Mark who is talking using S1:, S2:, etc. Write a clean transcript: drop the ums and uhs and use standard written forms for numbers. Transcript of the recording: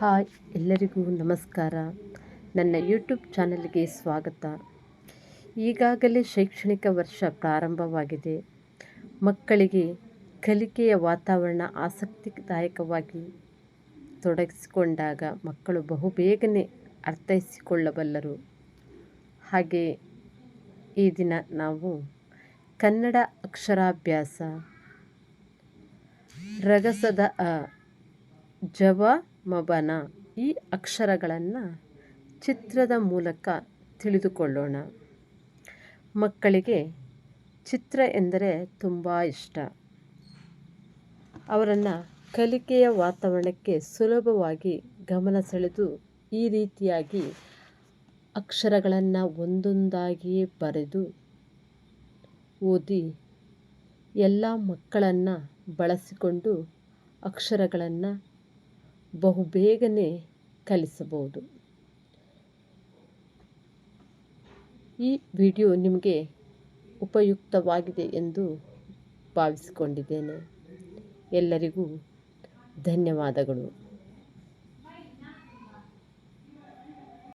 S1: Hi, ಎಲ್ಲರಿಗೂ ನಮಸ್ಕಾರ. ನನ್ನ ಯೂಟ್ಯೂಬ್ ಚಾನಲ್ಗೆ ಸ್ವಾಗತ. ಈಗಾಗಲೇ ಶೈಕ್ಷಣಿಕ ವರ್ಷ ಪ್ರಾರಂಭವಾಗಿದೆ. ಮಕ್ಕಳಿಗೆ ಕಲಿಕೆಯ ವಾತಾವರಣ ಆಸಕ್ತಿದಾಯಕವಾಗಿ ತೊಡಗಿಸಿಕೊಂಡಾಗ ಮಕ್ಕಳು ಬಹುಬೇಗನೆ ಅರ್ಥೈಸಿಕೊಳ್ಳಬಲ್ಲರು. ಹಾಗೆ ಈ ದಿನ ನಾವು ಕನ್ನಡ ಅಕ್ಷರಾಭ್ಯಾಸ ರಗಸದ ಅ, ಜವ ಮಬನ ಈ ಅಕ್ಷರಗಳನ್ನು ಚಿತ್ರದ ಮೂಲಕ ತಿಳಿದುಕೊಳ್ಳೋಣ. ಮಕ್ಕಳಿಗೆ ಚಿತ್ರ ಎಂದರೆ ತುಂಬ ಇಷ್ಟ. ಅವರನ್ನು ಕಲಿಕೆಯ ವಾತಾವರಣಕ್ಕೆ ಸುಲಭವಾಗಿ ಗಮನ ಸೆಳೆದು ಈ ರೀತಿಯಾಗಿ ಅಕ್ಷರಗಳನ್ನು ಒಂದೊಂದಾಗಿಯೇ ಬರೆದು ಓದಿ ಎಲ್ಲ ಮಕ್ಕಳನ್ನು ಬಳಸಿಕೊಂಡು ಅಕ್ಷರಗಳನ್ನು ಬಹುಬೇಗನೆ ಕಲಿಸಬಹುದು. ಈ ವಿಡಿಯೋ ನಿಮಗೆ ಉಪಯುಕ್ತವಾಗಿದೆ ಎಂದು ಭಾವಿಸಿಕೊಂಡಿದ್ದೇನೆ. ಎಲ್ಲರಿಗೂ ಧನ್ಯವಾದಗಳು.